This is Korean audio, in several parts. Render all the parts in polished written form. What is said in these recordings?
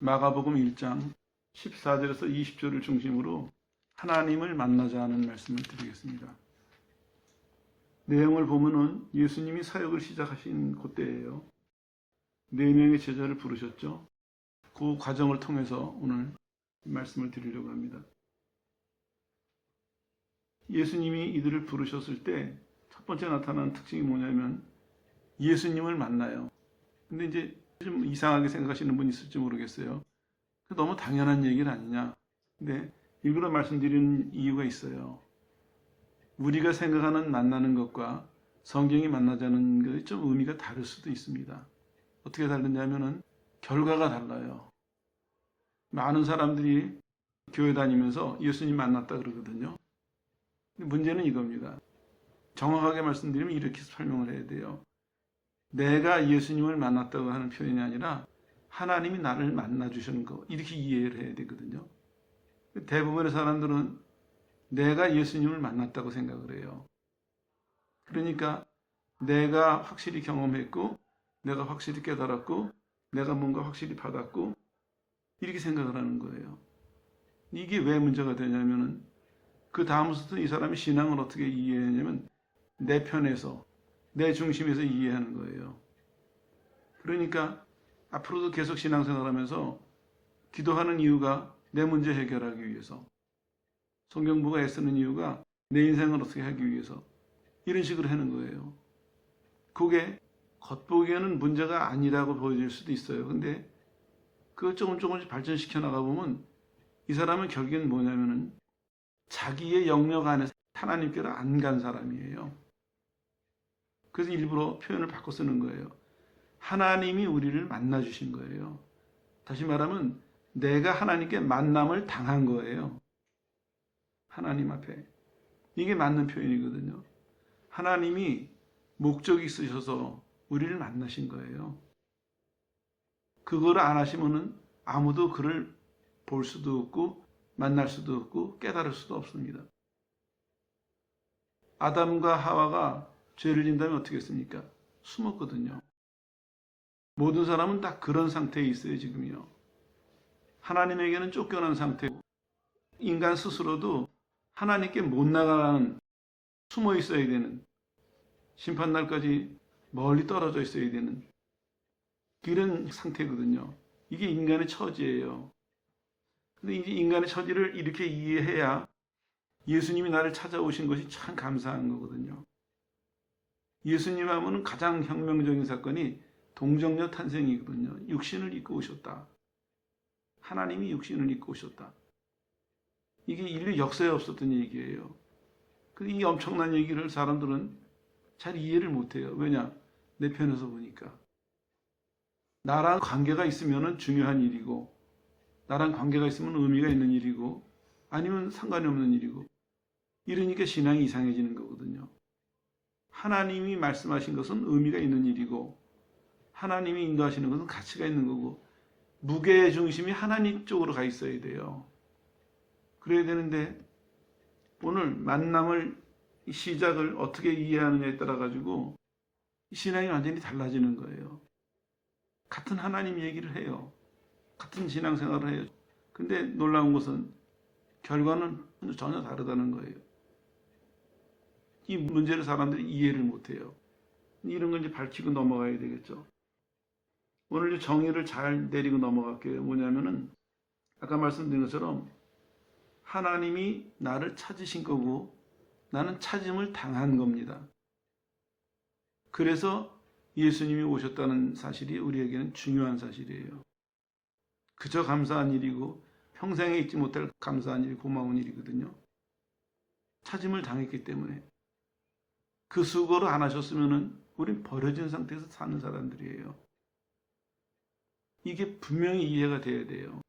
마가복음 1장 14절에서 20절을 중심으로 하나님을 만나자 하는 말씀을 드리겠습니다. 내용을 보면은 예수님이 사역을 시작하신 그때예요. 4명의 제자를 부르셨죠. 그 과정을 통해서 오늘 말씀을 드리려고 합니다. 예수님이 이들을 부르셨을 때 첫 번째 나타나는 특징이 뭐냐면 예수님을 만나요. 근데 이제 좀 이상하게 생각하시는 분이 있을지 모르겠어요. 너무 당연한 얘기는 아니냐. 근데 일부러 말씀드리는 이유가 있어요. 우리가 생각하는 만나는 것과 성경이 만나자는 것이 좀 의미가 다를 수도 있습니다. 어떻게 다르냐면은 결과가 달라요. 많은 사람들이 교회 다니면서 예수님 만났다 그러거든요. 근데 문제는 이겁니다. 정확하게 말씀드리면 이렇게 설명을 해야 돼요. 내가 예수님을 만났다고 하는 표현이 아니라 하나님이 나를 만나주시는 거, 이렇게 이해를 해야 되거든요. 대부분의 사람들은 내가 예수님을 만났다고 생각을 해요. 그러니까 내가 확실히 경험했고, 내가 확실히 깨달았고, 내가 뭔가 확실히 받았고, 이렇게 생각을 하는 거예요. 이게 왜 문제가 되냐면은, 그 다음부터 이 사람이 신앙을 어떻게 이해하냐면, 내 편에서, 내 중심에서 이해하는 거예요. 그러니까 앞으로도 계속 신앙생활 하면서 기도하는 이유가 내 문제 해결하기 위해서, 성경부가 애쓰는 이유가 내 인생을 어떻게 하기 위해서, 이런 식으로 하는 거예요. 그게 겉보기에는 문제가 아니라고 보여질 수도 있어요. 근데 그거 조금씩 발전시켜 나가보면 이 사람은 결국엔 뭐냐면은 자기의 영역 안에서 하나님께로 안 간 사람이에요. 그래서 일부러 표현을 바꿔 쓰는 거예요. 하나님이 우리를 만나주신 거예요. 다시 말하면 내가 하나님께 만남을 당한 거예요. 하나님 앞에. 이게 맞는 표현이거든요. 하나님이 목적이 있으셔서 우리를 만나신 거예요. 그거를 안 하시면은 아무도 그를 볼 수도 없고 만날 수도 없고 깨달을 수도 없습니다. 아담과 하와가 죄를 진다면 어떻게 했습니까? 숨었거든요. 모든 사람은 다 그런 상태에 있어요, 지금요. 하나님에게는 쫓겨난 상태고, 인간 스스로도 하나님께 못 나가는, 숨어 있어야 되는, 심판날까지 멀리 떨어져 있어야 되는 이런 상태거든요. 이게 인간의 처지예요. 근데 이제 인간의 처지를 이렇게 이해해야 예수님이 나를 찾아오신 것이 참 감사한 거거든요. 예수님 하면은 가장 혁명적인 사건이 동정녀 탄생이거든요. 육신을 입고 오셨다. 하나님이 육신을 입고 오셨다. 이게 인류 역사에 없었던 얘기예요. 근데 이 엄청난 얘기를 사람들은 잘 이해를 못해요. 왜냐? 내 편에서 보니까. 나랑 관계가 있으면 중요한 일이고, 나랑 관계가 있으면 의미가 있는 일이고, 아니면 상관이 없는 일이고, 이러니까 신앙이 이상해지는 거거든요. 하나님이 말씀하신 것은 의미가 있는 일이고, 하나님이 인도하시는 것은 가치가 있는 거고, 무게의 중심이 하나님 쪽으로 가 있어야 돼요. 그래야 되는데, 오늘 만남을, 시작을 어떻게 이해하느냐에 따라 가지고 신앙이 완전히 달라지는 거예요. 같은 하나님 얘기를 해요. 같은 신앙생활을 해요. 근데 놀라운 것은 결과는 전혀 다르다는 거예요. 이 문제를 사람들이 이해를 못해요. 이런 걸 이제 밝히고 넘어가야 되겠죠. 오늘 정의를 잘 내리고 넘어갈게요. 뭐냐면은 아까 말씀드린 것처럼 하나님이 나를 찾으신 거고 나는 찾음을 당한 겁니다. 그래서 예수님이 오셨다는 사실이 우리에게는 중요한 사실이에요. 그저 감사한 일이고 평생에 잊지 못할 감사한 일, 고마운 일이거든요. 찾음을 당했기 때문에. 그 수고를 안 하셨으면 우린 버려진 상태에서 사는 사람들이에요. 이게 분명히 이해가 돼야 돼요.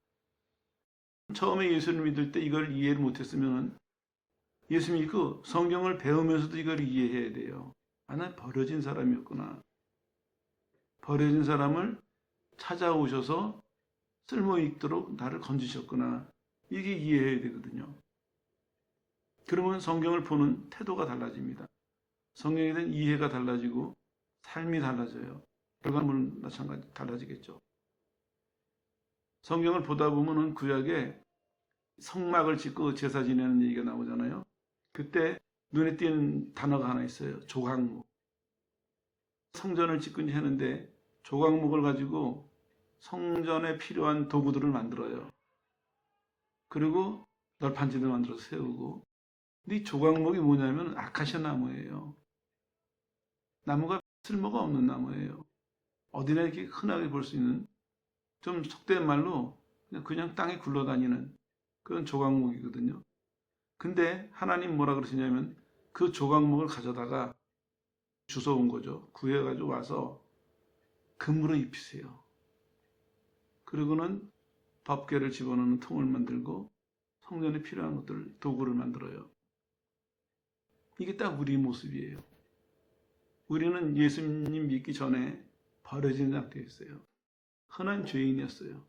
처음에 예수를 믿을 때 이걸 이해를 못했으면 예수 믿고 성경을 배우면서도 이걸 이해해야 돼요. 아, 난 버려진 사람이었구나. 버려진 사람을 찾아오셔서 쓸모있도록 나를 건지셨구나. 이게 이해해야 되거든요. 그러면 성경을 보는 태도가 달라집니다. 성경에 대한 이해가 달라지고 삶이 달라져요. 결과물은 마찬가지 달라지겠죠. 성경을 보다 보면은 구약에 성막을 짓고 제사 지내는 얘기가 나오잖아요. 그때 눈에 띄는 단어가 하나 있어요. 조각목. 성전을 짓고 이제 하는데 조각목을 가지고 성전에 필요한 도구들을 만들어요. 그리고 널판지도 만들어서 세우고. 근데 이 조각목이 뭐냐면 아카시아 나무예요. 나무가 쓸모가 없는 나무예요. 어디나 이렇게 흔하게 볼 수 있는, 좀 속된 말로 그냥 땅에 굴러다니는 그런 조각목이거든요. 근데 하나님 뭐라 그러시냐면 그 조각목을 가져다가 주워온 거죠. 구해가지고 와서 금으로 입히세요. 그리고는 법궤를 집어넣는 통을 만들고 성전에 필요한 것들, 도구를 만들어요. 이게 딱 우리 모습이에요. 우리는 예수님 믿기 전에 버려진 상태였어요. 흔한 죄인이었어요.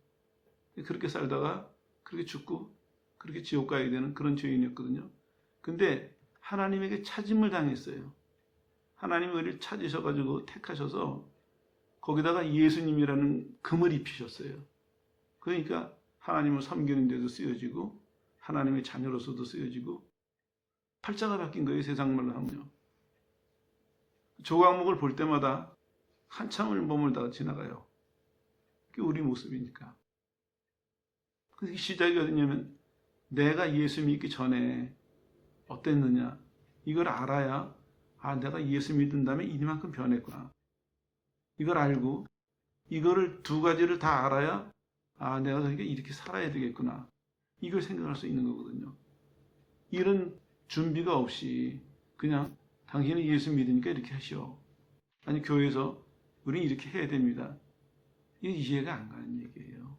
그렇게 살다가 그렇게 죽고 그렇게 지옥 가야 되는 그런 죄인이었거든요. 근데 하나님에게 찾음을 당했어요. 하나님이 우리를 찾으셔가지고 택하셔서 거기다가 예수님이라는 금을 입히셨어요. 그러니까 하나님을 섬기는 데도 쓰여지고 하나님의 자녀로서도 쓰여지고 팔자가 바뀐 거예요. 세상 말로 하면요. 조각목을 볼 때마다 한참을 머물다가 지나가요. 그게 우리 모습이니까. 그 시작이 어디냐면 내가 예수 믿기 전에 어땠느냐 이걸 알아야 내가 예수 믿은 다음에 이만큼 변했구나. 이걸 알고 이거를 두 가지를 다 알아야 내가 그러니까 이렇게 살아야 되겠구나. 이걸 생각할 수 있는 거거든요. 이런 준비가 없이 그냥 당신은 예수 믿으니까 이렇게 하시오. 아니 교회에서 우리는 이렇게 해야 됩니다. 이게 이해가 안 가는 얘기예요.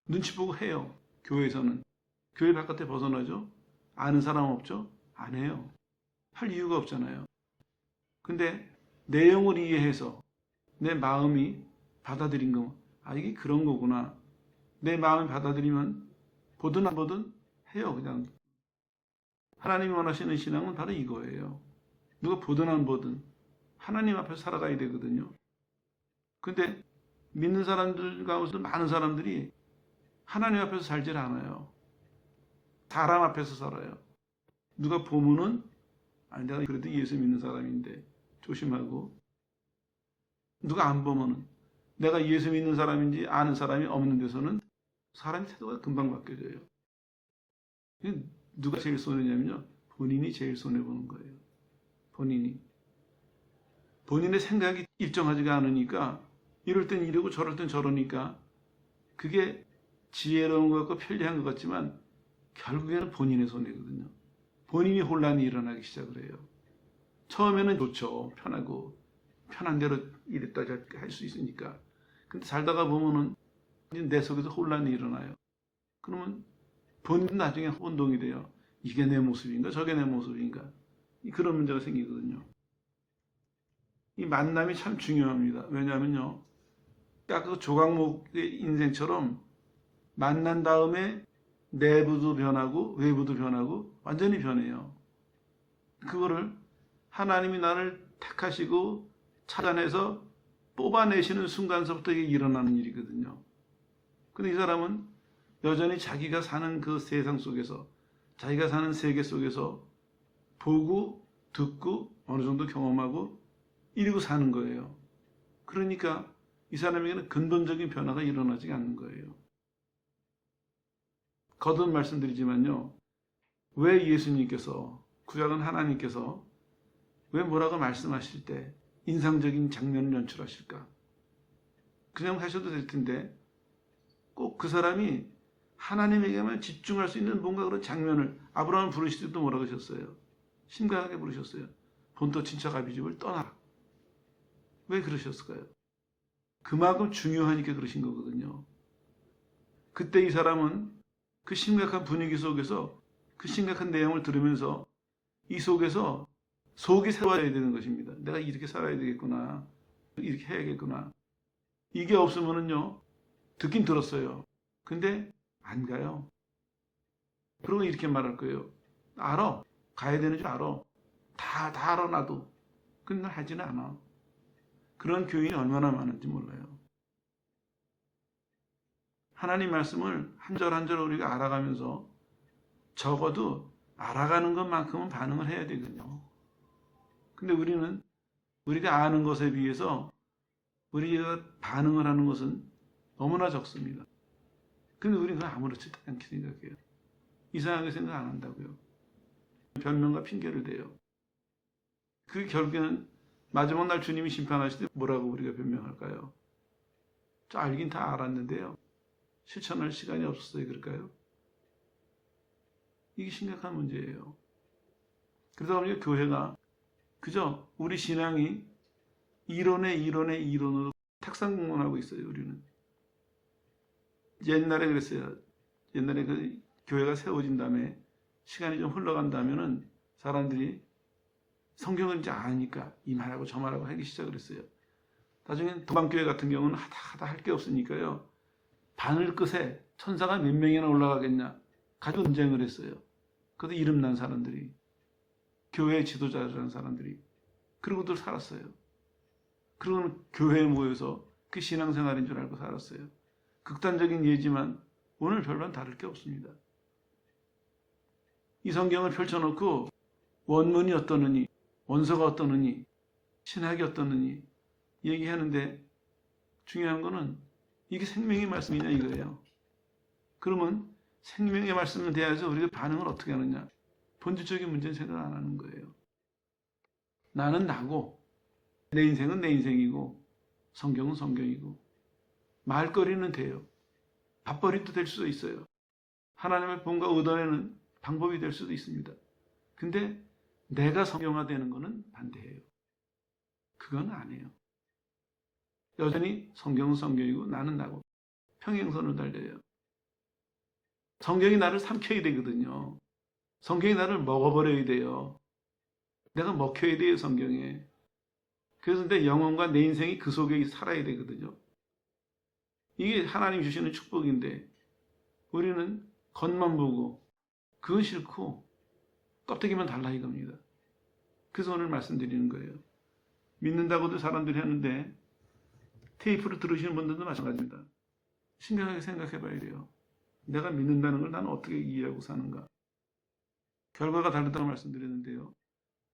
눈치 보고 해요. 교회에서는. 교회 바깥에 벗어나죠? 아는 사람 없죠? 안 해요. 할 이유가 없잖아요. 근데 내용을 이해해서 내 마음이 받아들인 거, 이게 그런 거구나. 내 마음이 받아들이면 보든 안 보든 해요. 그냥. 하나님이 원하시는 신앙은 바로 이거예요. 누가 보든 안 보든 하나님 앞에서 살아가야 되거든요. 근데 믿는 사람들 가운데도 많은 사람들이 하나님 앞에서 살질 않아요. 사람 앞에서 살아요. 누가 보면은 내가 그래도 예수 믿는 사람인데 조심하고, 누가 안 보면은 내가 예수 믿는 사람인지 아는 사람이 없는 데서는 사람의 태도가 금방 바뀌어져요. 누가 제일 손해냐면요, 본인이 제일 손해보는 거예요. 본인의 생각이 일정하지가 않으니까 이럴 땐 이러고 저럴 땐 저러니까 그게 지혜로운 것 같고 편리한 것 같지만 결국에는 본인의 손해거든요. 본인이 혼란이 일어나기 시작을 해요. 처음에는 좋죠. 편하고 편한 대로 이랬다 할 수 있으니까. 근데 살다가 보면은 내 속에서 혼란이 일어나요. 그러면 본인 나중에 혼동이 돼요. 이게 내 모습인가 저게 내 모습인가, 그런 문제가 생기거든요. 이 만남이 참 중요합니다. 왜냐하면요, 아까 그 조각목의 인생처럼 만난 다음에 내부도 변하고 외부도 변하고 완전히 변해요. 그거를 하나님이 나를 택하시고 찾아내서 뽑아내시는 순간서부터 이게 일어나는 일이거든요. 근데 이 사람은 여전히 자기가 사는 그 세상 속에서, 자기가 사는 세계 속에서 보고 듣고 어느 정도 경험하고 이러고 사는 거예요. 그러니까 이 사람에게는 근본적인 변화가 일어나지 않는 거예요. 거듭 말씀드리지만요, 왜 예수님께서, 구약은 하나님께서 왜 뭐라고 말씀하실 때 인상적인 장면을 연출하실까? 그냥 하셔도 될 텐데 꼭 그 사람이 하나님에게만 집중할 수 있는 뭔가 그런 장면을, 아브라함을 부르실 때도 뭐라고 하셨어요? 심각하게 부르셨어요. 본토 친척 아비 집을 떠나라. 왜 그러셨을까요? 그만큼 중요하니까 그러신 거거든요. 그때 이 사람은 그 심각한 분위기 속에서 그 심각한 내용을 들으면서 이 속에서 속이 새로워야 되는 것입니다. 내가 이렇게 살아야 되겠구나, 이렇게 해야겠구나. 이게 없으면은요, 듣긴 들었어요. 근데 안 가요. 그리고 이렇게 말할 거예요. 알아. 가야 되는 줄 알아. 다 알아 나도. 근데 날 하지는 않아. 그런 교인이 얼마나 많은지 몰라요. 하나님 말씀을 한 절 한 절 우리가 알아가면서 적어도 알아가는 것만큼은 반응을 해야 되거든요. 근데 우리가 아는 것에 비해서 우리가 반응을 하는 것은 너무나 적습니다. 근데 우리는 그걸 아무렇지도 않게 생각해요. 이상하게 생각 안 한다고요. 변명과 핑계를 대요. 그 결국에는 마지막 날 주님이 심판하실 때 뭐라고 우리가 변명할까요? 저 알긴 다 알았는데요. 실천할 시간이 없었어요. 그럴까요? 이게 심각한 문제예요. 그러다 보니까 교회가 그저 우리 신앙이 이론으로 탁상공론하고 있어요. 우리는. 옛날에 그랬어요. 옛날에 그 교회가 세워진 다음에 시간이 좀 흘러간다면은 사람들이 성경을 이제 아니까 이 말하고 저 말하고 하기 시작을 했어요. 나중엔 동방교회 같은 경우는 하다 할 게 없으니까요. 바늘끝에 천사가 몇 명이나 올라가겠냐 가지고 논쟁을 했어요. 그래도 이름난 사람들이, 교회 지도자라는 사람들이 그러고들 살았어요. 그러고는 교회에 모여서 그 신앙생활인 줄 알고 살았어요. 극단적인 예지만 오늘 별반 다를 게 없습니다. 이 성경을 펼쳐놓고 원문이 어떠느니, 원서가 어떠느니, 신학이 어떠느니 얘기하는데 중요한 거는 이게 생명의 말씀이냐 이거예요. 그러면 생명의 말씀에 대해서 우리가 반응을 어떻게 하느냐. 본질적인 문제는 생각 안 하는 거예요. 나는 나고 내 인생은 내 인생이고 성경은 성경이고 말거리는 돼요. 밥벌이도 될 수도 있어요. 하나님의 본과 얻어내는 방법이 될 수도 있습니다. 근데 내가 성경화되는 것은 반대해요. 그건 안 해요. 여전히 성경은 성경이고 나는 나고 평행선을 달려요. 성경이 나를 삼켜야 되거든요. 성경이 나를 먹어버려야 돼요. 내가 먹혀야 돼요, 성경에. 그래서 내 영혼과 내 인생이 그 속에 살아야 되거든요. 이게 하나님 주시는 축복인데 우리는 겉만 보고 그건 싫고 껍데기만 달라 이겁니다. 그래서 오늘 말씀드리는 거예요. 믿는다고도 사람들이 하는데 테이프를 들으시는 분들도 마찬가지입니다. 심각하게 생각해 봐야 돼요. 내가 믿는다는 걸 나는 어떻게 이해하고 사는가. 결과가 다르다고 말씀드렸는데요.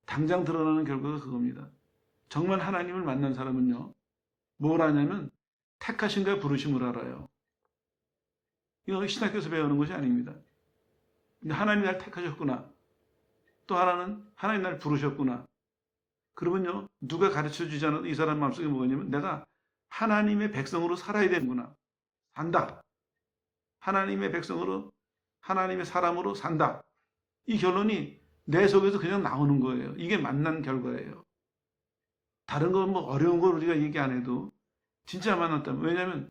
당장 드러나는 결과가 그겁니다. 정말 하나님을 만난 사람은요. 뭘 하냐면 택하신가 부르심을 알아요. 이거 신학교에서 배우는 것이 아닙니다. 근데 하나님이 날 택하셨구나. 또 하나는 하나님 날 부르셨구나. 그러면요. 누가 가르쳐주지 않아도 이 사람 마음속에 뭐냐면 내가 하나님의 백성으로 살아야 되는구나. 산다. 하나님의 백성으로 하나님의 사람으로 산다. 이 결론이 내 속에서 그냥 나오는 거예요. 이게 만난 결과예요. 다른 건 뭐 어려운 걸 우리가 얘기 안 해도 진짜 만났다면. 왜냐하면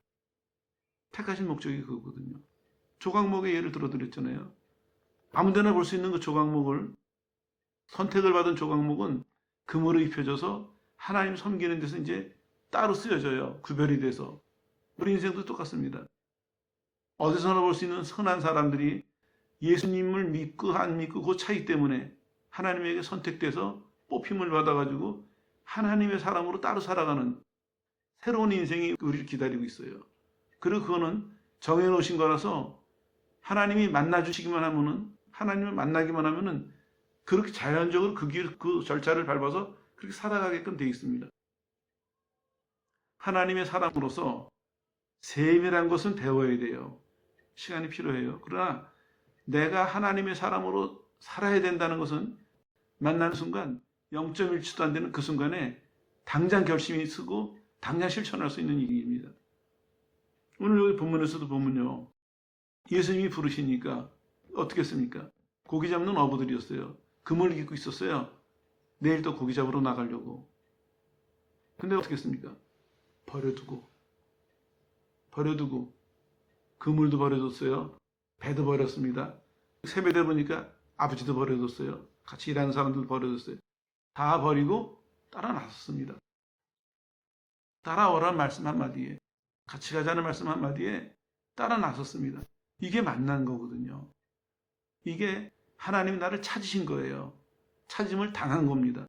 택하신 목적이 그거거든요. 조각목의 예를 들어드렸잖아요. 아무데나 볼 수 있는 그 조각목을 선택을 받은 조각목은 금으로 입혀져서 하나님 섬기는 데서 이제 따로 쓰여져요. 구별이 돼서. 우리 인생도 똑같습니다. 어디서나 볼 수 있는 선한 사람들이 예수님을 믿고 안 믿고 그 차이 때문에 하나님에게 선택돼서 뽑힘을 받아가지고 하나님의 사람으로 따로 살아가는 새로운 인생이 우리를 기다리고 있어요. 그리고 그거는 정해놓으신 거라서 하나님이 만나주시기만 하면은, 하나님을 만나기만 하면은 그렇게 자연적으로 그 절차를 밟아서 그렇게 살아가게끔 되어 있습니다. 하나님의 사람으로서 세밀한 것은 배워야 돼요. 시간이 필요해요. 그러나 내가 하나님의 사람으로 살아야 된다는 것은 만나는 순간 0.1초도 안 되는 그 순간에 당장 결심이 쓰고 당장 실천할 수 있는 일입니다. 오늘 여기 본문에서도 보면요. 예수님이 부르시니까 어떻게 했습니까? 고기 잡는 어부들이었어요. 그물 입고 있었어요. 내일 또 고기 잡으러 나가려고. 근데 어떻게 했습니까? 버려두고 그물도 버려뒀어요. 배도 버렸습니다. 세배되다 보니까 아버지도 버려뒀어요. 같이 일하는 사람들도 버려뒀어요. 다 버리고 따라 나섰습니다. 따라오라는 말씀 한마디에, 같이 가자는 말씀 한마디에 따라 나섰습니다. 이게 만난 거거든요. 이게 하나님이 나를 찾으신 거예요. 찾음을 당한 겁니다.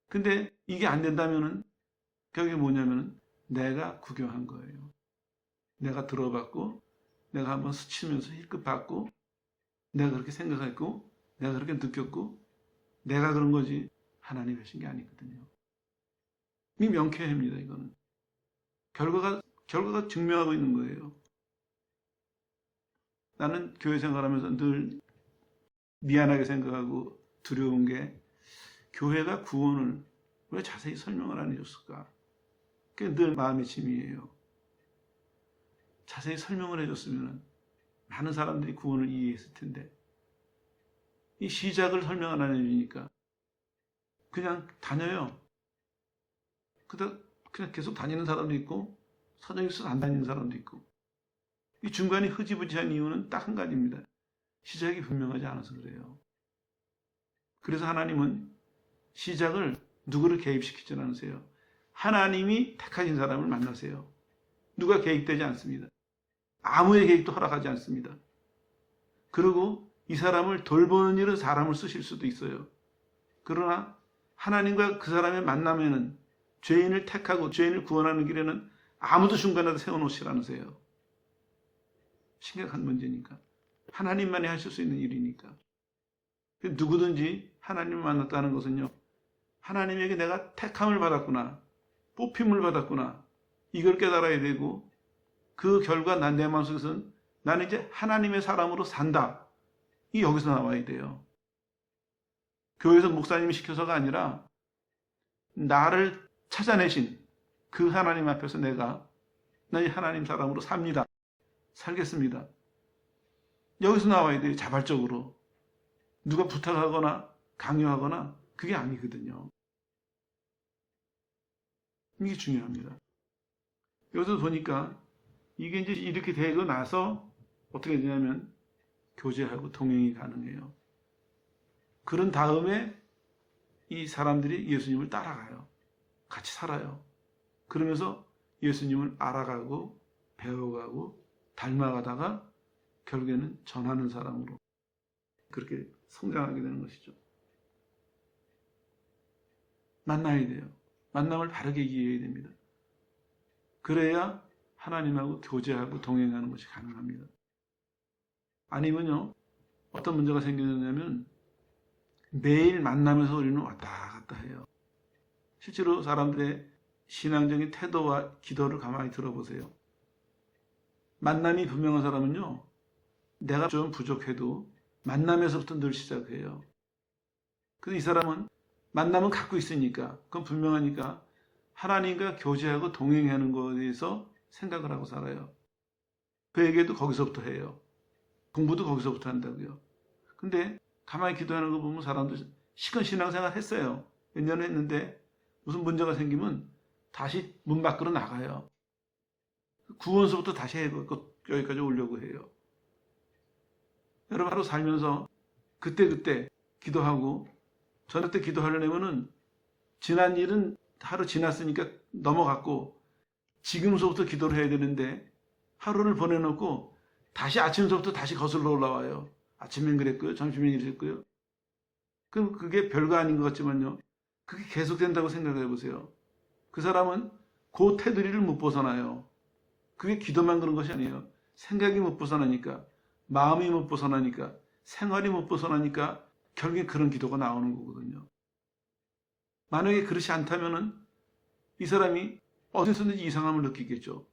근데 이게 안 된다면은 결국에 뭐냐면은 내가 구경한 거예요. 내가 들어봤고 내가 한번 스치면서 힐끗 봤고 내가 그렇게 생각했고 내가 그렇게 느꼈고 내가 그런 거지 하나님이 하신 게 아니거든요. 이 명쾌합니다. 이거는 결과가 증명하고 있는 거예요. 나는 교회 생활하면서 늘 미안하게 생각하고 두려운 게 교회가 구원을 왜 자세히 설명을 안 해줬을까? 그게 늘 마음의 짐이에요. 자세히 설명을 해줬으면 많은 사람들이 구원을 이해했을 텐데 이 시작을 설명 안 해주니까 그냥 다녀요. 그냥 계속 다니는 사람도 있고 사정이 있어서 안 다니는 사람도 있고 이 중간에 흐지부지한 이유는 딱 한 가지입니다. 시작이 분명하지 않아서 그래요. 그래서 하나님은 시작을 누구를 개입시키지 않으세요. 하나님이 택하신 사람을 만나세요. 누가 개입되지 않습니다. 아무의 개입도 허락하지 않습니다. 그리고 이 사람을 돌보는 일은 사람을 쓰실 수도 있어요. 그러나 하나님과 그 사람의 만남에는 죄인을 택하고 죄인을 구원하는 길에는 아무도 중간에다 세워놓지 않으세요. 심각한 문제니까. 하나님만이 하실 수 있는 일이니까. 누구든지 하나님을 만났다는 것은요. 하나님에게 내가 택함을 받았구나. 뽑힘을 받았구나. 이걸 깨달아야 되고 그 결과 내 마음속에서는 나는 이제 하나님의 사람으로 산다. 이 여기서 나와야 돼요. 교회에서 목사님이 시켜서가 아니라 나를 찾아내신 그 하나님 앞에서 내가 이 하나님 사람으로 삽니다. 살겠습니다. 여기서 나와야 돼요. 자발적으로. 누가 부탁하거나 강요하거나 그게 아니거든요. 이게 중요합니다. 여기서 보니까 이게 이제 이렇게 되고 나서 어떻게 되냐면 교제하고 동행이 가능해요. 그런 다음에 이 사람들이 예수님을 따라가요. 같이 살아요. 그러면서 예수님을 알아가고 배워가고 닮아가다가 결국에는 전하는 사람으로 그렇게 성장하게 되는 것이죠. 만나야 돼요. 만남을 바르게 이해해야 됩니다. 그래야 하나님하고 교제하고 동행하는 것이 가능합니다. 아니면요, 어떤 문제가 생기냐면 매일 만나면서 우리는 왔다 갔다 해요. 실제로 사람들의 신앙적인 태도와 기도를 가만히 들어보세요. 만남이 분명한 사람은요, 내가 좀 부족해도 만남에서부터 늘 시작해요. 그래서 이 사람은 만남은 갖고 있으니까, 그건 분명하니까 하나님과 교제하고 동행하는 것에 대해서 생각을 하고 살아요. 그에게도 거기서부터 해요. 공부도 거기서부터 한다고요. 근데 가만히 기도하는 거 보면 사람들 시건 신앙생활 했어요. 몇 년을 했는데 무슨 문제가 생기면 다시 문 밖으로 나가요. 구원서부터 다시 여기까지 오려고 해요. 여러분 하루 살면서 그때 기도하고 저녁 때 기도하려면은 지난 일은 하루 지났으니까 넘어갔고 지금서부터 기도를 해야 되는데 하루를 보내놓고 다시 아침서부터 다시 거슬러 올라와요. 아침엔 그랬고요. 점심엔 그랬고요. 그럼 그게 별거 아닌 것 같지만요. 그게 계속된다고 생각해 보세요. 그 사람은 그 테두리를 못 벗어나요. 그게 기도만 그런 것이 아니에요. 생각이 못 벗어나니까, 마음이 못 벗어나니까, 생활이 못 벗어나니까 결국에 그런 기도가 나오는 거거든요. 만약에 그렇지 않다면은 이 사람이 어디서든지 이상함을 느끼겠죠.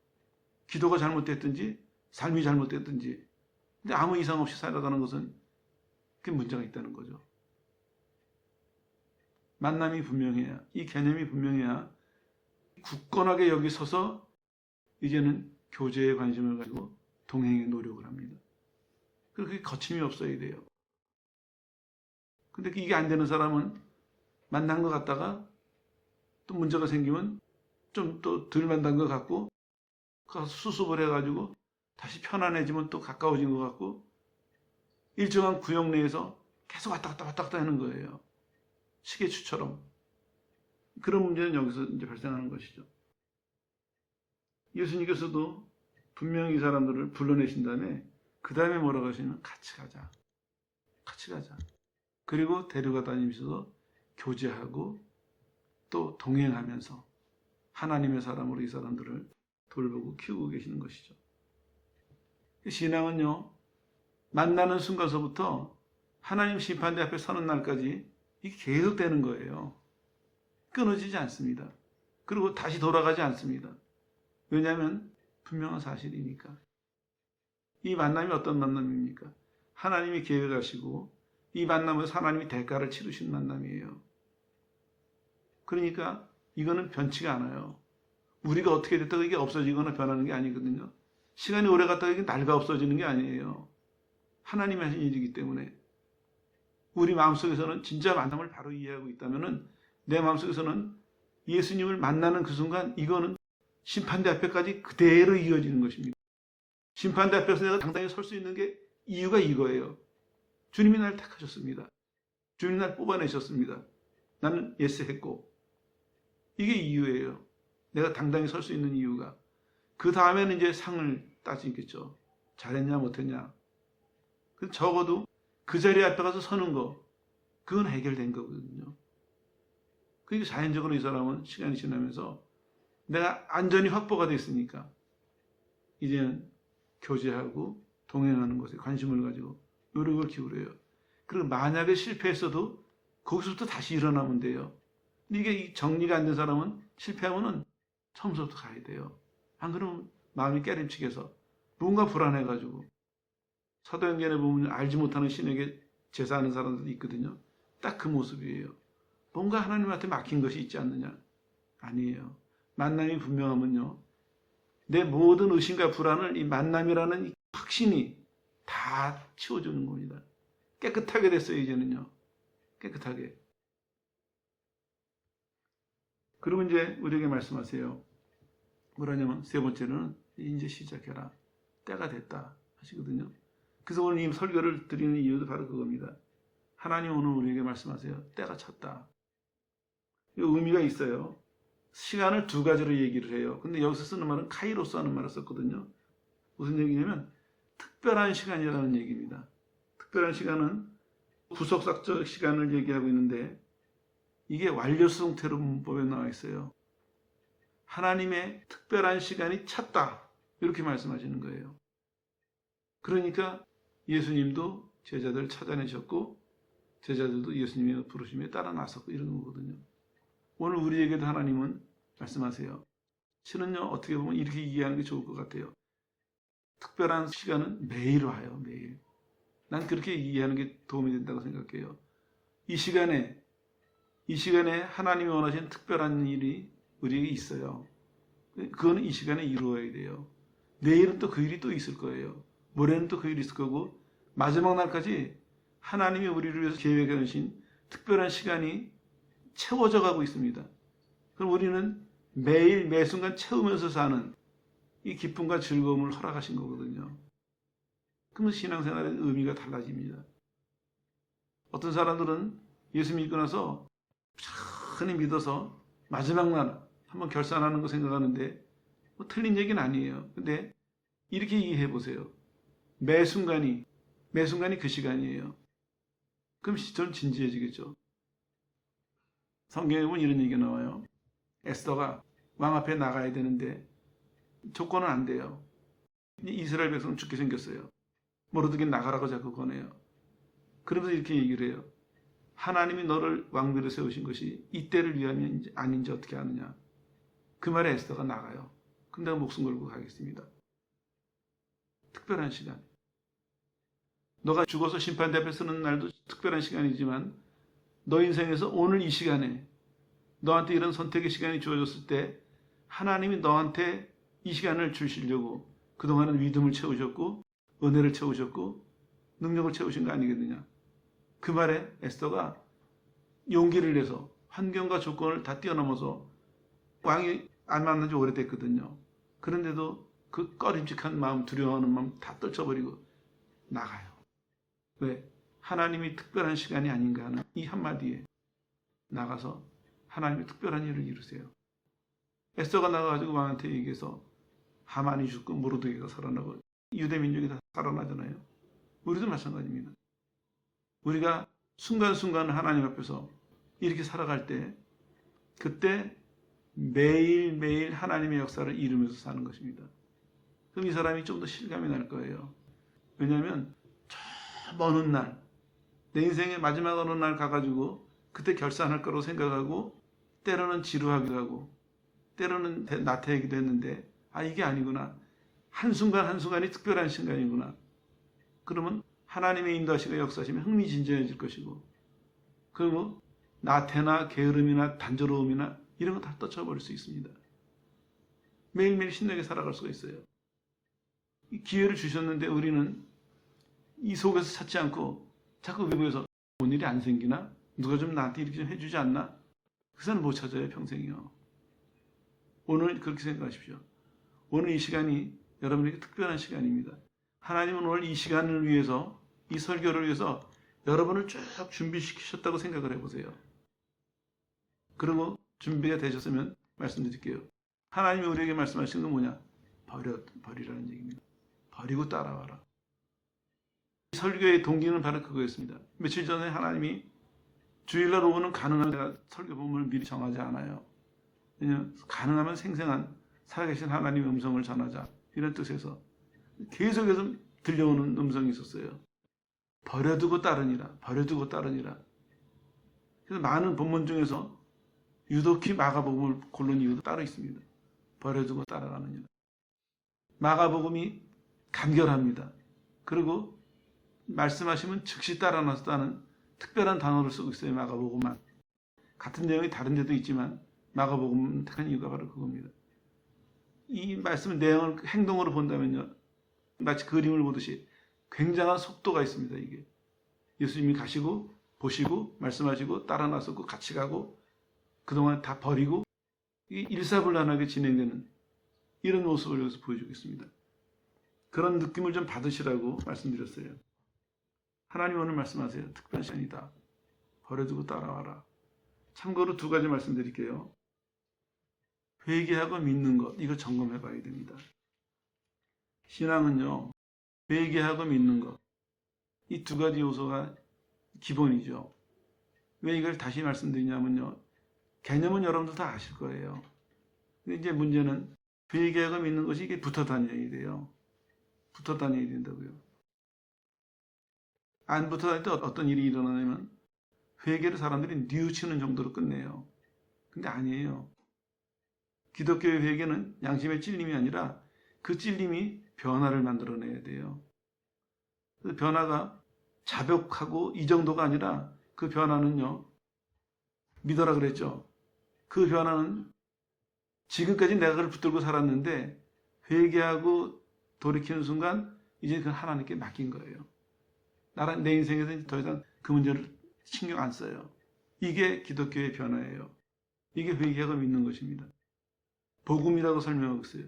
기도가 잘못됐든지 삶이 잘못됐든지. 근데 아무 이상 없이 살아가는 것은 그게 문제가 있다는 거죠. 만남이 분명해야, 이 개념이 분명해야 굳건하게 여기 서서 이제는 교제에 관심을 가지고 동행에 노력을 합니다. 그렇게 거침이 없어야 돼요. 근데 이게 안 되는 사람은 만난 것 같다가 또 문제가 생기면 좀 또 덜 만난 것 같고 가서 수습을 해가지고 다시 편안해지면 또 가까워진 것 같고 일정한 구역 내에서 계속 왔다 갔다 하는 거예요. 시계추처럼. 그런 문제는 여기서 이제 발생하는 것이죠. 예수님께서도 분명히 이 사람들을 불러내신 다음에 그 다음에 뭐라고 하시냐면 같이 가자. 같이 가자. 그리고 데려가 다니면서 교제하고 또 동행하면서 하나님의 사람으로 이 사람들을 돌보고 키우고 계시는 것이죠. 신앙은요, 만나는 순간서부터 하나님 심판대 앞에 서는 날까지 이게 계속되는 거예요. 끊어지지 않습니다. 그리고 다시 돌아가지 않습니다. 왜냐하면 분명한 사실이니까. 이 만남이 어떤 만남입니까? 하나님이 계획하시고 이 만남에서 하나님이 대가를 치르신 만남이에요. 그러니까 이거는 변치가 않아요. 우리가 어떻게 됐다고 이게 없어지거나 변하는 게 아니거든요. 시간이 오래 갔다가 이게 날가 없어지는 게 아니에요. 하나님이 하신 일이기 때문에. 우리 마음속에서는 진짜 만남을 바로 이해하고 있다면 내 마음속에서는 예수님을 만나는 그 순간 이거는 심판대 앞에까지 그대로 이어지는 것입니다. 심판대 앞에서 내가 당당히 설 수 있는 게 이유가 이거예요. 주님이 날 택하셨습니다. 주님이 날 뽑아내셨습니다. 나는 예스했고 이게 이유예요. 내가 당당히 설 수 있는 이유가. 그 다음에는 이제 상을 따지겠죠. 잘했냐 못했냐. 적어도 그 자리 앞에 가서 서는 거 그건 해결된 거거든요. 그러니까 자연적으로 이 사람은 시간이 지나면서 내가 안전이 확보가 됐으니까 이제는 교제하고 동행하는 것에 관심을 가지고 노력을 기울여요. 그리고 만약에 실패했어도 거기서부터 다시 일어나면 돼요. 근데 이게 정리가 안 된 사람은 실패하면은 처음부터 가야 돼요. 안 그러면 마음이 깨림칙해서 뭔가 불안해가지고 사도행전에 보면 알지 못하는 신에게 제사하는 사람들도 있거든요. 딱 그 모습이에요. 뭔가 하나님한테 막힌 것이 있지 않느냐? 아니에요. 만남이 분명하면요. 내 모든 의심과 불안을 이 만남이라는 이 확신이 다 치워주는 겁니다. 깨끗하게 됐어요, 이제는요. 깨끗하게. 그리고 이제 우리에게 말씀하세요. 뭐라냐면 세 번째는 이제 시작해라. 때가 됐다 하시거든요. 그래서 오늘 이 설교를 드리는 이유도 바로 그겁니다. 하나님 오늘 우리에게 말씀하세요. 때가 찼다. 의미가 있어요. 시간을 두 가지로 얘기를 해요. 근데 여기서 쓰는 말은 카이로스 하는 말을 썼거든요. 무슨 얘기냐면 특별한 시간이라는 얘기입니다. 특별한 시간은 구속사적 시간을 얘기하고 있는데 이게 완료수 형태로 문법에 나와 있어요. 하나님의 특별한 시간이 찼다. 이렇게 말씀하시는 거예요. 그러니까 예수님도 제자들을 찾아내셨고 제자들도 예수님의 부르심에 따라 나섰고 이런 거거든요. 오늘 우리에게도 하나님은 말씀하세요. 실은요 어떻게 보면 이렇게 이해하는 게 좋을 것 같아요. 특별한 시간은 매일 와요. 매일. 난 그렇게 이해하는 게 도움이 된다고 생각해요. 이 시간에 하나님이 원하시는 특별한 일이 우리에게 있어요. 그거는 이 시간에 이루어야 돼요. 내일은 또 그 일이 또 있을 거예요. 모레는 또 그 일이 있을 거고 마지막 날까지 하나님이 우리를 위해서 계획해 놓으신 특별한 시간이 채워져 가고 있습니다. 그럼 우리는 매일 매 순간 채우면서 사는 이 기쁨과 즐거움을 허락하신 거거든요. 그러면 신앙생활의 의미가 달라집니다. 어떤 사람들은 예수 믿고 나서 편히 믿어서 마지막 날 한번 결산하는 거 생각하는데 뭐 틀린 얘기는 아니에요. 근데 이렇게 이해해 보세요. 매 순간이 그 시간이에요. 그럼 좀 진지해지겠죠. 성경에 보면 이런 얘기가 나와요. 에스더가 왕 앞에 나가야 되는데 조건은 안 돼요. 이스라엘 백성은 죽게 생겼어요. 모르드게 나가라고 자꾸 권해요. 그러면서 이렇게 얘기를 해요. 하나님이 너를 왕비로 세우신 것이 이때를 위함인지 아닌지 어떻게 아느냐. 그 말에 에스더가 나가요. 그럼 내가 목숨 걸고 가겠습니다. 특별한 시간. 너가 죽어서 심판대 앞에 서는 날도 특별한 시간이지만 너 인생에서 오늘 이 시간에 너한테 이런 선택의 시간이 주어졌을 때 하나님이 너한테 이 시간을 주시려고 그동안은 믿음을 채우셨고 은혜를 채우셨고 능력을 채우신 거 아니겠느냐. 그 말에 에스더가 용기를 내서 환경과 조건을 다 뛰어넘어서 왕이 안 만난 지 오래됐거든요. 그런데도 그 꺼림칙한 마음, 두려워하는 마음 다 떨쳐버리고 나가요. 왜? 하나님이 특별한 시간이 아닌가 하는 이 한마디에 나가서 하나님이 특별한 일을 이루세요. 에스더가 나가가지고 왕한테 얘기해서 하만이 죽고 모르드게가 살아나고 유대 민족이 다 살아나잖아요. 우리도 마찬가지입니다. 우리가 순간순간 하나님 앞에서 이렇게 살아갈 때 그때 매일매일 하나님의 역사를 이루면서 사는 것입니다. 그럼 이 사람이 좀 더 실감이 날 거예요. 왜냐하면 저 먼 훗날, 내 인생의 마지막 어느 날 가가지고 그때 결산할 거라고 생각하고 때로는 지루하기도 하고 때로는 나태하기도 했는데 이게 아니구나. 한순간 한순간이 특별한 순간이구나. 그러면 하나님의 인도하시고 역사하시면 흥미진진해질 것이고 그리고 나태나 게으름이나 단조로움이나 이런 거 다 떨쳐버릴 수 있습니다. 매일매일 신나게 살아갈 수가 있어요. 이 기회를 주셨는데 우리는 이 속에서 찾지 않고 자꾸 외부에서 뭔 일이 안 생기나? 누가 좀 나한테 이렇게 좀 해주지 않나? 그 사람 못 찾아요, 평생이요. 오늘 그렇게 생각하십시오. 오늘 이 시간이 여러분에게 특별한 시간입니다. 하나님은 오늘 이 시간을 위해서, 이 설교를 위해서 여러분을 쭉 준비시키셨다고 생각을 해보세요. 그리고 준비가 되셨으면 말씀드릴게요. 하나님이 우리에게 말씀하시는 건 뭐냐? 버리라는 얘기입니다. 버리고 따라와라. 설교의 동기는 바로 그거였습니다. 며칠 전에 하나님이 주일날 오후는 가능하면 제가 설교 본문을 미리 정하지 않아요. 왜냐하면 가능하면 생생한 살아계신 하나님의 음성을 전하자 이런 뜻에서 계속해서 들려오는 음성이 있었어요. 버려두고 따르니라. 버려두고 따르니라. 그래서 많은 본문 중에서 유독히 마가복음을 고른 이유도 따로 있습니다. 버려두고 따라가느니라. 마가복음이 간결합니다. 그리고 말씀하시면 즉시 따라 나서다는 특별한 단어를 쓰고 있어요. 마가복음만. 같은 내용이 다른 데도 있지만 마가복음은 택한 이유가 바로 그겁니다. 이 말씀 내용을 행동으로 본다면요. 마치 그림을 보듯이 굉장한 속도가 있습니다. 이게. 예수님이 가시고 보시고 말씀하시고 따라 나서고 같이 가고 그동안 다 버리고 일사불란하게 진행되는 이런 모습을 여기서 보여주고 있습니다. 그런 느낌을 좀 받으시라고 말씀드렸어요. 하나님 오늘 말씀하세요. 특별한 시간이다. 버려두고 따라와라. 참고로 두 가지 말씀드릴게요. 회개하고 믿는 것, 이거 점검해 봐야 됩니다. 신앙은요, 회개하고 믿는 것, 이 두 가지 요소가 기본이죠. 왜 이걸 다시 말씀드리냐면요, 개념은 여러분들 다 아실 거예요. 근데 이제 문제는 회개하고 믿는 것이 이게 붙어 다녀야 돼요. 붙어 다녀야 된다고요. 안 붙어 다닐 때 어떤 일이 일어나냐면 회개를 사람들이 뉘우치는 정도로 끝내요. 근데 아니에요. 기독교의 회개는 양심의 찔림이 아니라 그 찔림이 변화를 만들어내야 돼요. 그 변화가 자벽하고 이 정도가 아니라 그 변화는요. 믿어라 그랬죠. 그 변화는 지금까지 내가 그걸 붙들고 살았는데 회개하고 돌이키는 순간 이제 그건 하나님께 맡긴 거예요. 내 인생에서 더 이상 그 문제를 신경 안 써요. 이게 기독교의 변화예요. 이게 회개하고 믿는 것입니다. 복음이라고 설명하고 있어요.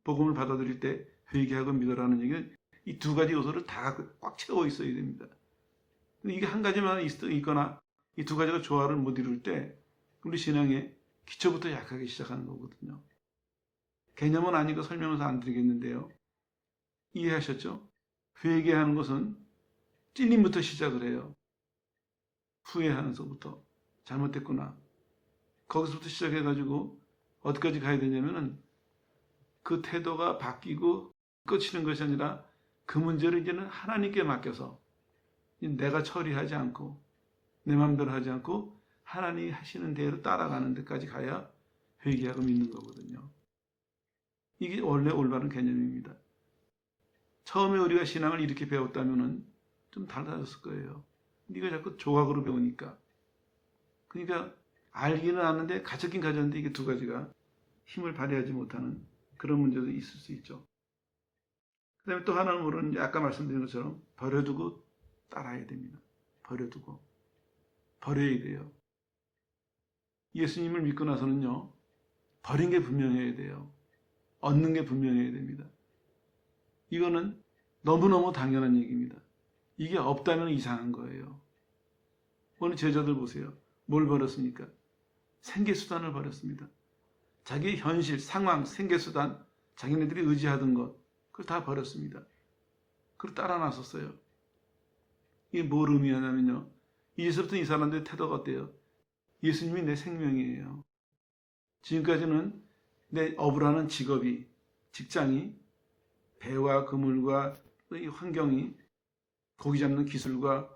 복음을 받아들일 때 회개하고 믿어라는 얘기는 이 두 가지 요소를 다 꽉 채워 있어야 됩니다. 이게 한 가지만 있거나 이 두 가지가 조화를 못 이룰 때 우리 신앙의 기초부터 약하게 시작하는 거거든요. 개념은 아니고 설명해서 안 드리겠는데요. 이해하셨죠? 회개하는 것은 찔림부터 시작을 해요. 후회하면서부터 잘못됐구나. 거기서부터 시작해가지고 어디까지 가야 되냐면은 그 태도가 바뀌고 끝이는 것이 아니라 그 문제를 이제는 하나님께 맡겨서 내가 처리하지 않고 내 마음대로 하지 않고 하나님이 하시는 대로 따라가는 데까지 가야 회개하고 믿는 거거든요. 이게 원래 올바른 개념입니다. 처음에 우리가 신앙을 이렇게 배웠다면은 좀 달라졌을 거예요. 네가 자꾸 조각으로 배우니까. 그러니까 알기는 아는데 가졌긴 가졌는데 이게 두 가지가 힘을 발휘하지 못하는 그런 문제도 있을 수 있죠. 그 다음에 또 하나는 모르는 아까 말씀드린 것처럼 버려두고 따라야 됩니다. 버려두고. 버려야 돼요. 예수님을 믿고 나서는요. 버린 게 분명해야 돼요. 얻는 게 분명해야 됩니다. 이거는 너무너무 당연한 얘기입니다. 이게 없다면 이상한 거예요. 오늘 제자들 보세요. 뭘 버렸습니까? 생계수단을 버렸습니다. 자기의 현실, 상황, 생계수단, 자기네들이 의지하던 것, 그걸 다 버렸습니다. 그걸 따라 나섰어요. 이게 뭘 의미하냐면요. 이제부터 이 사람들의 태도가 어때요? 예수님이 내 생명이에요. 지금까지는 내 업을 하는 직업이, 직장이 배와 그물과 이 환경이 고기 잡는 기술과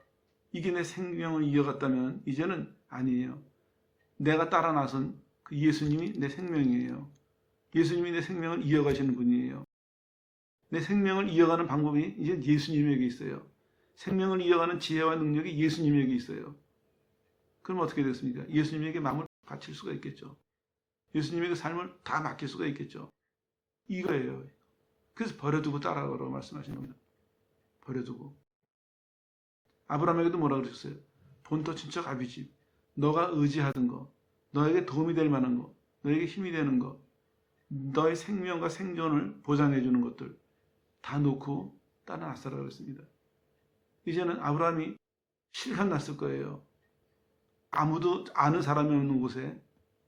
이게 내 생명을 이어갔다면 이제는 아니에요. 내가 따라 나선 그 예수님이 내 생명이에요. 예수님이 내 생명을 이어가시는 분이에요. 내 생명을 이어가는 방법이 이제 예수님에게 있어요. 생명을 이어가는 지혜와 능력이 예수님에게 있어요. 그럼 어떻게 됐습니까? 예수님에게 마음을 바칠 수가 있겠죠. 예수님에게 삶을 다 맡길 수가 있겠죠. 이거예요. 그래서 버려두고 따라가라고 말씀하시는 겁니다. 버려두고. 아브라함에게도 뭐라 그러셨어요? 본토 친척 아비집, 너가 의지하던 거, 너에게 도움이 될 만한 거, 너에게 힘이 되는 거, 너의 생명과 생존을 보장해 주는 것들 다 놓고 따라 나서라 그랬습니다. 이제는 아브라함이 실감 났을 거예요. 아무도 아는 사람이 없는 곳에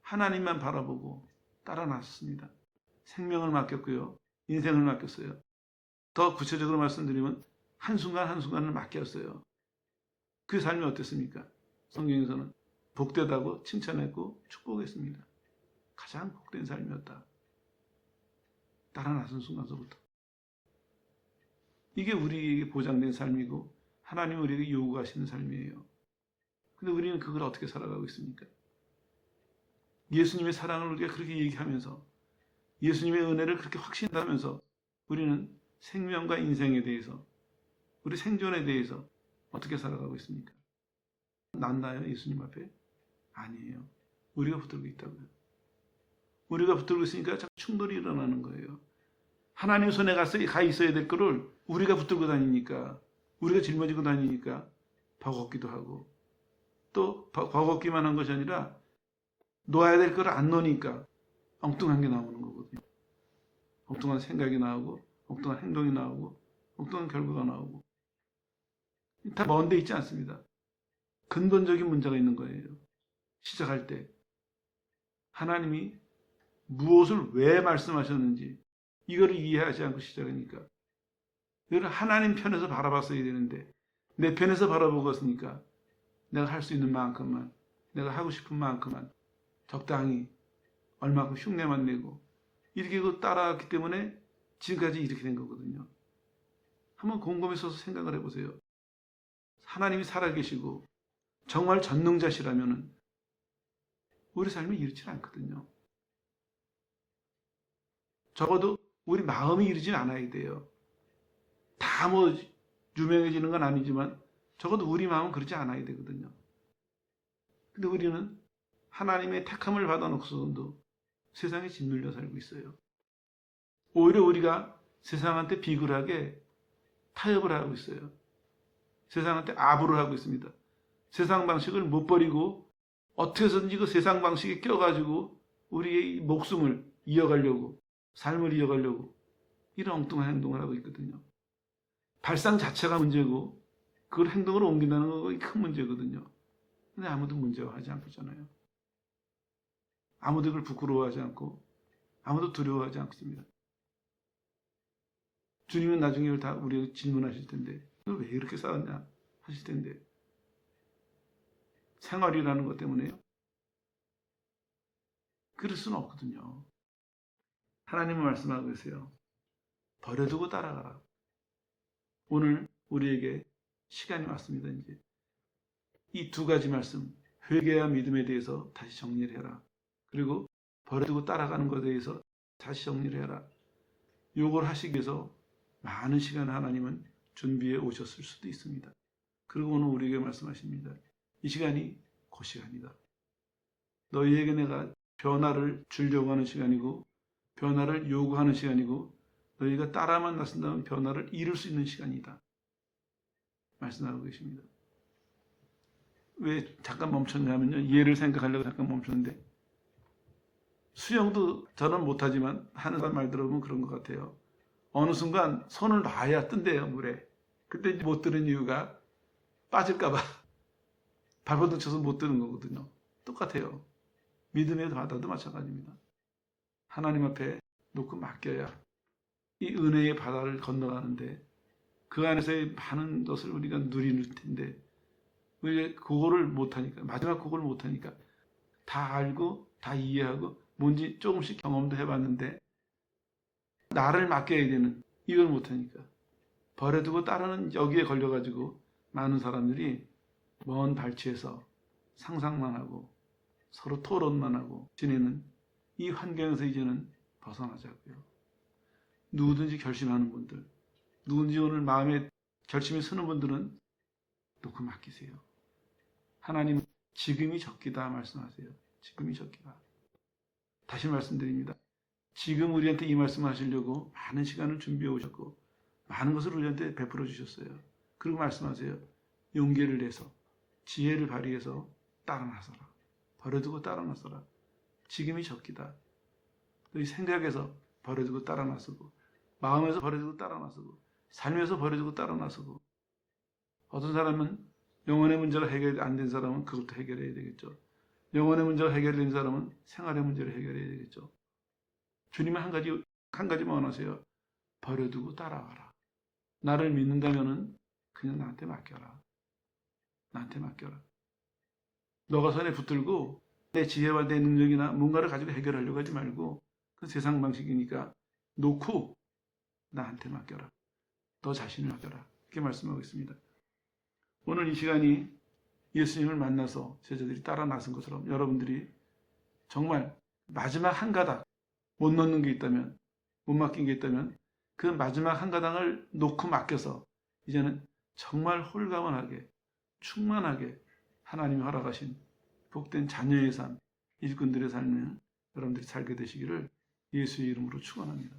하나님만 바라보고 따라 나섰습니다. 생명을 맡겼고요. 인생을 맡겼어요. 더 구체적으로 말씀드리면 한순간 한순간을 맡겼어요. 그 삶이 어땠습니까? 성경에서는 복되다고 칭찬했고 축복했습니다. 가장 복된 삶이었다. 따라 나선 순간서부터. 이게 우리에게 보장된 삶이고 하나님이 우리에게 요구하시는 삶이에요. 근데 우리는 그걸 어떻게 살아가고 있습니까? 예수님의 사랑을 우리가 그렇게 얘기하면서 예수님의 은혜를 그렇게 확신하면서 우리는 생명과 인생에 대해서 우리 생존에 대해서 어떻게 살아가고 있습니까? 낫나요? 예수님 앞에? 아니에요. 우리가 붙들고 있다고요. 우리가 붙들고 있으니까 자꾸 충돌이 일어나는 거예요. 하나님 손에 가 있어야 될 거를 우리가 붙들고 다니니까, 우리가 짊어지고 다니니까 버겁기도 하고, 또 버겁기만 한 것이 아니라 놓아야 될 거를 안 놓으니까 엉뚱한 게 나오는 거거든요. 엉뚱한 생각이 나오고, 엉뚱한 행동이 나오고, 엉뚱한 결과가 나오고. 다 먼데 있지 않습니다. 근본적인 문제가 있는 거예요. 시작할 때 하나님이 무엇을 왜 말씀하셨는지 이거를 이해하지 않고 시작하니까 이걸 하나님 편에서 바라봤어야 되는데 내 편에서 바라보고 있으니까 내가 할 수 있는 만큼만, 내가 하고 싶은 만큼만 적당히 얼마큼 흉내만 내고 이렇게 따라왔기 때문에 지금까지 이렇게 된 거거든요. 한번 곰곰이 서서 생각을 해보세요. 하나님이 살아계시고 정말 전능자시라면 우리 삶이 이렇지 않거든요. 적어도 우리 마음이 이러진 않아야 돼요. 다 유명해지는 건 아니지만 적어도 우리 마음은 그렇지 않아야 되거든요. 근데 우리는 하나님의 택함을 받아놓고서도 세상에 짓눌려 살고 있어요. 오히려 우리가 세상한테 비굴하게 타협을 하고 있어요. 세상한테 아부를 하고 있습니다. 세상 방식을 못 버리고 어떻게 해서든지 그 세상 방식에 껴가지고 우리의 목숨을 이어가려고, 삶을 이어가려고 이런 엉뚱한 행동을 하고 있거든요. 발상 자체가 문제고 그걸 행동으로 옮긴다는 건 큰 문제거든요. 근데 아무도 문제화하지 않고 있잖아요. 아무도 그걸 부끄러워하지 않고 아무도 두려워하지 않습니다. 주님은 나중에 이걸 다 우리에게 질문하실 텐데 너 왜 이렇게 살았냐 하실 텐데 생활이라는 것 때문에요. 그럴 수는 없거든요. 하나님은 말씀하고 계세요. 버려두고 따라가라. 오늘 우리에게 시간이 왔습니다. 이제 이 두 가지 말씀, 회개와 믿음에 대해서 다시 정리를 해라. 그리고 버려두고 따라가는 것에 대해서 다시 정리를 해라. 요걸 하시기 위해서 많은 시간을 하나님은 준비해 오셨을 수도 있습니다. 그리고 오늘 우리에게 말씀하십니다. 이 시간이 그 시간이다. 너희에게 내가 변화를 주려고 하는 시간이고 변화를 요구하는 시간이고 너희가 따라만 나선다면 변화를 이룰 수 있는 시간이다. 말씀하고 계십니다. 왜 잠깐 멈췄냐면요. 얘를 생각하려고 잠깐 멈췄는데 수영도 저는 못하지만 하는 사람 말 들어보면 그런 것 같아요. 어느 순간 손을 놔야 뜬대요. 물에. 그때 못 드는 이유가 빠질까 봐 발버둥 쳐서 못 드는 거거든요. 똑같아요. 믿음의 바다도 마찬가지입니다. 하나님 앞에 놓고 맡겨야 이 은혜의 바다를 건너가는데 그 안에서의 많은 것을 우리가 누릴 텐데 왜 그거를 못하니까 마지막 그거를 못하니까 다 알고 다 이해하고 뭔지 조금씩 경험도 해봤는데 나를 맡겨야 되는 이걸 못하니까. 버려두고 따르는 여기에 걸려가지고 많은 사람들이 먼 발치에서 상상만 하고 서로 토론만 하고 지내는 이 환경에서 이제는 벗어나자고요. 누구든지 결심하는 분들, 누군지 오늘 마음에 결심이 서는 분들은 놓고 맡기세요. 하나님, 지금이 적기다 말씀하세요. 지금이 적기다. 다시 말씀드립니다. 지금 우리한테 이 말씀을 하시려고 많은 시간을 준비해 오셨고 많은 것을 우리한테 베풀어 주셨어요. 그리고 말씀하세요. 용기를 내서 지혜를 발휘해서 따라 나서라. 버려두고 따라 나서라. 지금이 적기다. 너희 생각에서 버려두고 따라 나서고 마음에서 버려두고 따라 나서고 삶에서 버려두고 따라 나서고 어떤 사람은 영혼의 문제가 해결 안 된 사람은 그것도 해결해야 되겠죠. 영혼의 문제가 해결된 사람은 생활의 문제를 해결해야 되겠죠. 주님은 한 가지만 원하세요. 버려두고 따라와라. 나를 믿는다면은 그냥 나한테 맡겨라. 나한테 맡겨라. 너가 손에 붙들고 내 지혜와 내 능력이나 뭔가를 가지고 해결하려고 하지 말고 그 세상 방식이니까 놓고 나한테 맡겨라. 너 자신을 맡겨라. 이렇게 말씀하고 있습니다. 오늘 이 시간이 예수님을 만나서 제자들이 따라 나선 것처럼 여러분들이 정말 마지막 한 가닥 못 넣는 게 있다면, 못 맡긴 게 있다면 그 마지막 한 가닥을 놓고 맡겨서 이제는 정말 홀가분하게 충만하게 하나님이 허락하신 복된 자녀의 삶, 일꾼들의 삶을 여러분들이 살게 되시기를 예수의 이름으로 축원합니다.